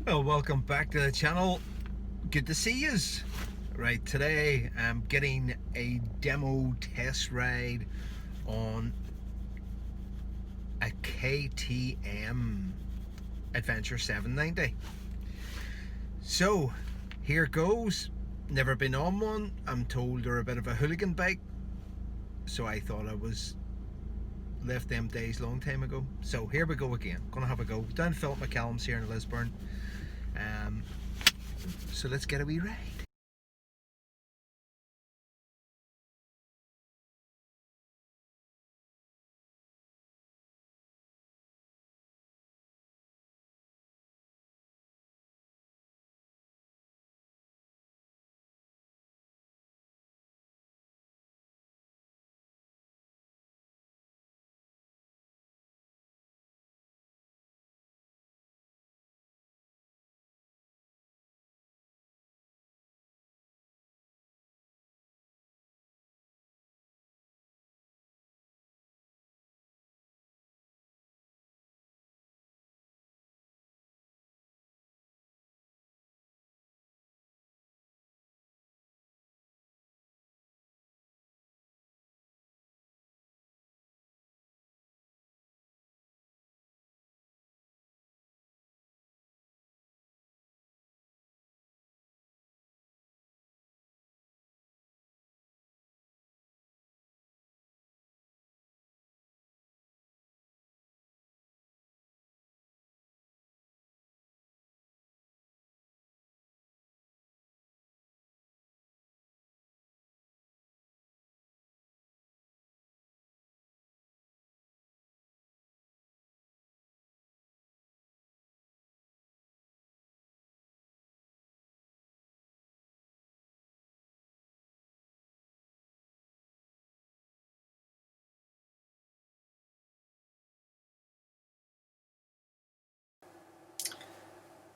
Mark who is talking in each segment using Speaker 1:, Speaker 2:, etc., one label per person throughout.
Speaker 1: Well, welcome back to the channel. Good to see yous. Right, today I'm getting a demo test ride on a KTM Adventure 790. So, here goes. Never been on one. I'm told they're a bit of a hooligan bike, so I thought I was left them days long time ago. So here we go again. Gonna have a go down Phill McCallens here in Lisburn. Um, so let's get a wee ride.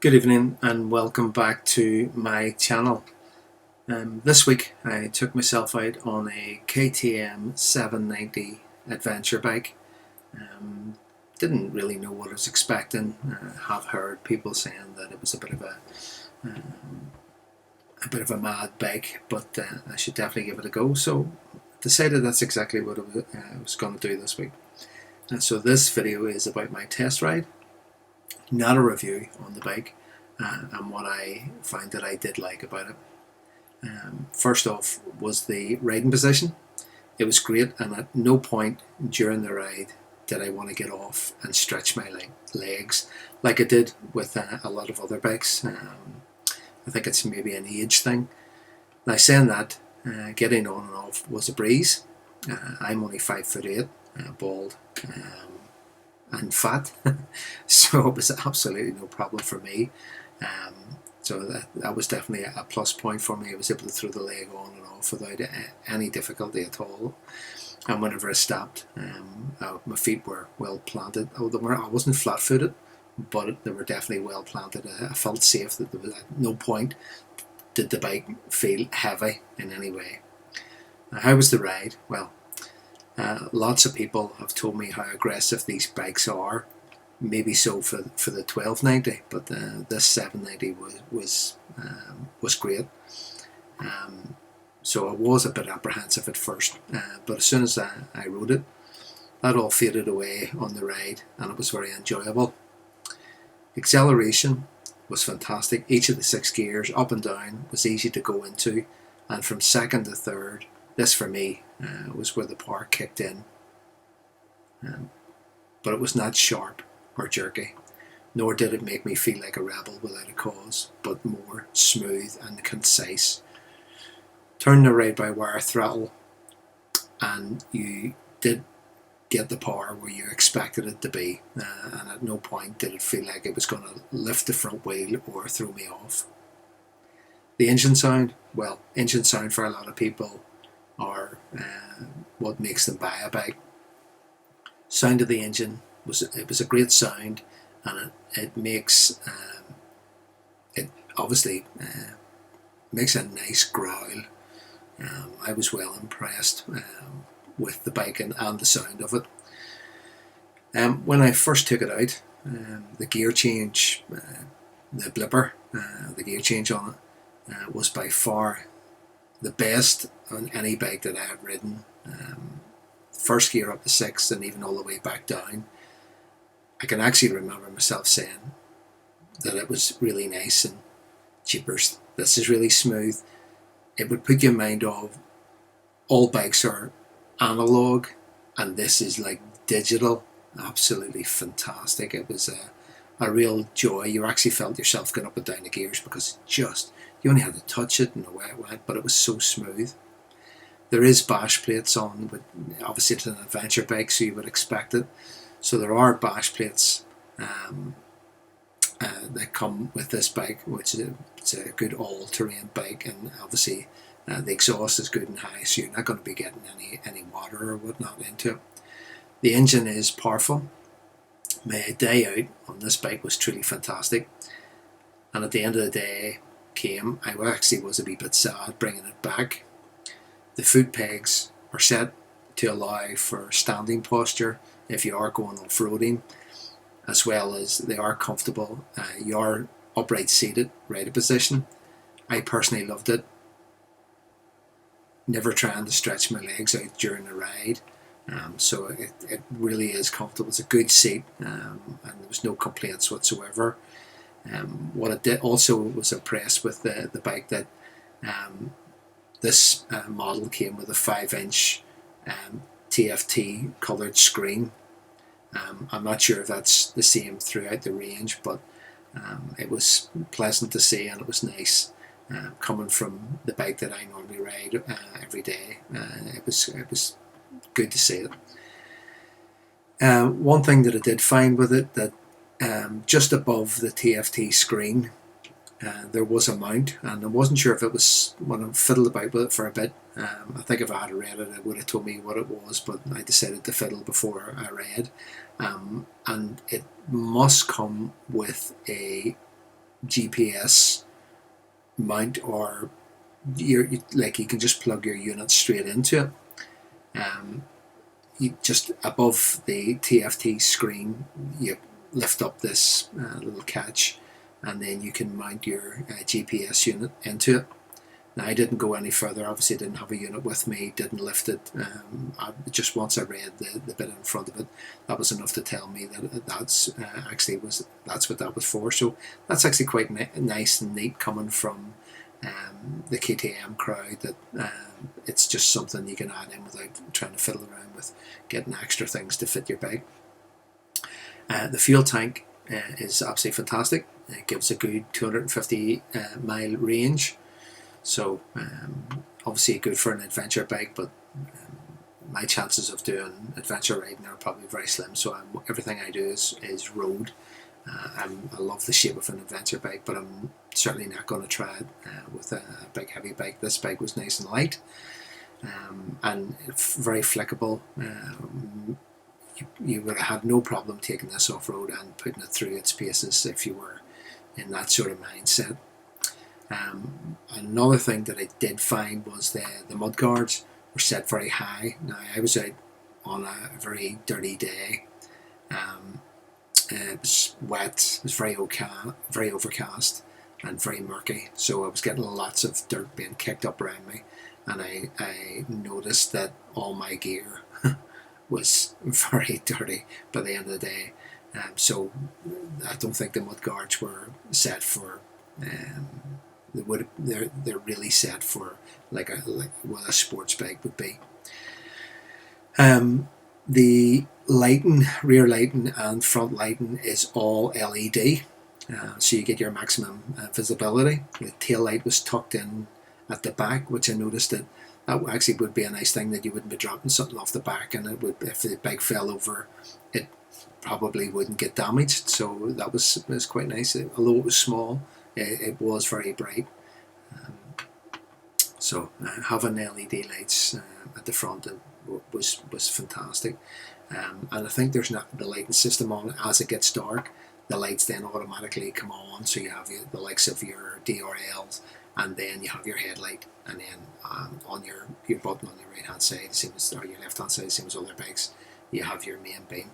Speaker 2: Good evening and welcome back to my channel. This week I took myself out on a KTM 790 adventure bike. Didn't really know what I was expecting. Have heard people saying that it was a bit of a mad bike, but I should definitely give it a go. So decided that's exactly what I was going to do this week. And so this video is about my test ride, not a review on the bike, and what I find that I did like about it. First off was the riding position. It was great, and at no point during the ride did I want to get off and stretch my legs like I did with a lot of other bikes. I think it's maybe an age thing. Now, saying that, getting on and off was a breeze. I'm only 5'8", bald, and fat, so it was absolutely no problem for me. So that was definitely a plus point for me. I was able to throw the leg on and off without any difficulty at all. And whenever I stopped, my feet were well planted. I wasn't flat footed, but they were definitely well planted. I felt safe that there was at no point did the bike feel heavy in any way. Now, how was the ride? Well, lots of people have told me how aggressive these bikes are. Maybe so for the 1290, but this 790 was great. So I was a bit apprehensive at first, but as soon as I rode it, that all faded away on the ride, and it was very enjoyable. Acceleration was fantastic. Each of the 6 gears up and down was easy to go into, and from second to third, this for me was where the power kicked in. But it was not sharp or jerky, nor did it make me feel like a rebel without a cause, but more smooth and concise. Turn the ride-by-wire throttle, and you did get the power where you expected it to be, and at no point did it feel like it was going to lift the front wheel or throw me off. The engine sound, well, engine sound for a lot of people are what makes them buy a bike. Sound of the engine was a great sound, and it makes it obviously makes a nice growl. I was well impressed with the bike and the sound of it. When I first took it out, the gear change the blipper, the gear change on it, was by far the best on any bike that I have ridden. First gear up to 6 and even all the way back down. I can actually remember myself saying that it was really nice and jeepers, this is really smooth. It would put your mind of all bikes are analog and this is like digital. Absolutely fantastic. It was a real joy. You actually felt yourself going up and down the gears because you only had to touch it and away it went, but it was so smooth. There is bash plates on, but obviously it's an adventure bike, so you would expect it. So there are bash plates that come with this bike, which is it's a good all-terrain bike, and obviously the exhaust is good and high, so you're not going to be getting any water or whatnot into it. The engine is powerful. My day out on this bike was truly fantastic, and at the end of the day came, I actually was a wee bit sad bringing it back. The foot pegs are set to allow for standing posture if you are going off-roading, as well as they are comfortable. You are upright seated, rider position. I personally loved it. Never trying to stretch my legs out during the ride. So it really is comfortable. It's a good seat, and there was no complaints whatsoever. What I did also was impressed with the bike that this model came with a 5-inch TFT coloured screen. I'm not sure if that's the same throughout the range, but it was pleasant to see, and it was nice coming from the bike that I normally ride every day. It was good to see it. One thing that I did find with it, that just above the TFT screen there was a mount, and I wasn't sure if it was, when I fiddled about with it for a bit, I think if I had read it, it would have told me what it was, but I decided to fiddle before I read. And it must come with a GPS mount, or you can just plug your unit straight into it. You just above the TFT screen, you lift up this little catch, and then you can mount your GPS unit into it. Now, I didn't go any further. Obviously I didn't have a unit with me, didn't lift it. Just once I read the bit in front of it, that was enough to tell me that that's what that was for. So that's actually quite nice and neat coming from the KTM crowd, that it's just something you can add in without trying to fiddle around with getting extra things to fit your bike. The fuel tank is absolutely fantastic. It gives a good 250 mile range, so obviously good for an adventure bike, but my chances of doing adventure riding are probably very slim, so everything I do is road. I love the shape of an adventure bike, but I'm certainly not going to try it with a big heavy bike. This bike was nice and light, and very flickable. You would have had no problem taking this off-road and putting it through its paces if you were in that sort of mindset. Another thing that I did find was the mud guards were set very high. Now, I was out on a very dirty day. It was wet, it was very overcast and very murky, so I was getting lots of dirt being kicked up around me, and I noticed that all my gear was very dirty by the end of the day. So I don't think the mud guards were set for they're really set for like what a sports bike would be. The lighting, rear lighting and front lighting is all LED, so you get your maximum visibility. The tail light was tucked in at the back, which I noticed that actually would be a nice thing, that you wouldn't be dropping something off the back, and it would, if the bike fell over, it probably wouldn't get damaged. So that was quite nice. Although it was small, it was very bright. So having LED lights at the front was fantastic. And I think there's not the lighting system on as it gets dark. The lights then automatically come on, so you have the likes of your DRLs, and then you have your headlight, and then on your button on your right hand side, or your left hand side, same as other bikes, you have your main beam.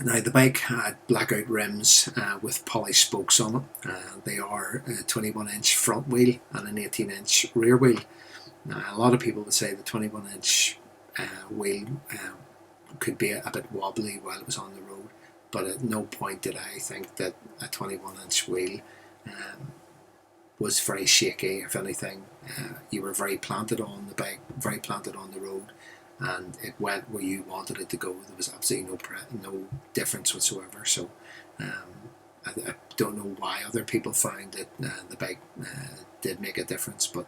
Speaker 2: Now the bike had blackout rims with polished spokes on it. They are a 21-inch front wheel and an 18-inch rear wheel. Now a lot of people would say the 21-inch wheel could be a bit wobbly while it was on the road, but at no point did I think that a 21-inch wheel was very shaky. If anything, you were very planted on the bike, very planted on the road, and it went where you wanted it to go. There was absolutely no difference whatsoever. So I don't know why other people found that the bike did make a difference, but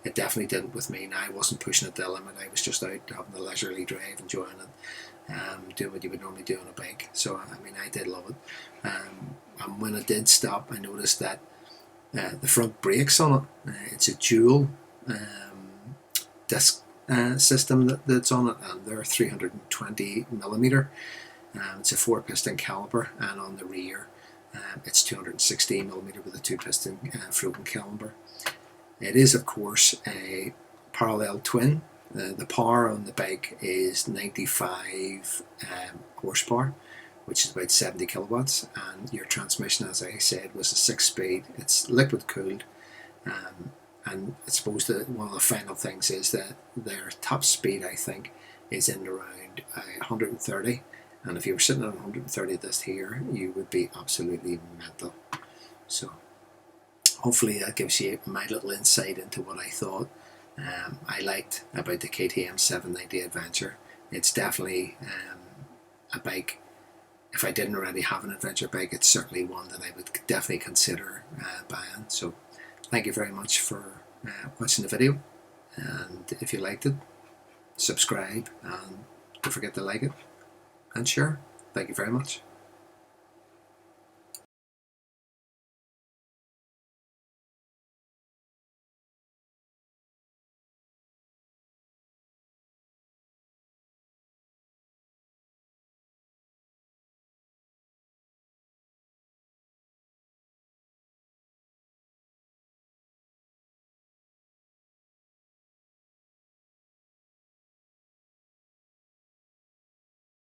Speaker 2: it definitely didn't with me. Now I wasn't pushing it to the limit. I was just out having a leisurely drive, enjoying it, doing what you would normally do on a bike. So I mean, I did love it. And when it did stop, I noticed that the front brakes on it, it's a dual disc system that's on it, and they're 320mm. It's a 4-piston caliper, and on the rear it's 216mm with a 2-piston floating caliper. It is of course a parallel twin. The power on the bike is 95 horsepower, which is about 70 kilowatts, and your transmission, as I said, was a 6-speed. It's liquid cooled, and I suppose that one of the final things is that their top speed, I think, is in around 130, and if you were sitting at 130 this here, you would be absolutely mental. So hopefully that gives you my little insight into what I thought I liked about the KTM 790 Adventure. It's definitely a bike. If I didn't already have an adventure bike, it's certainly one that I would definitely consider buying. So thank you very much for watching the video, and if you liked it, subscribe and don't forget to like it and share. Thank you very much.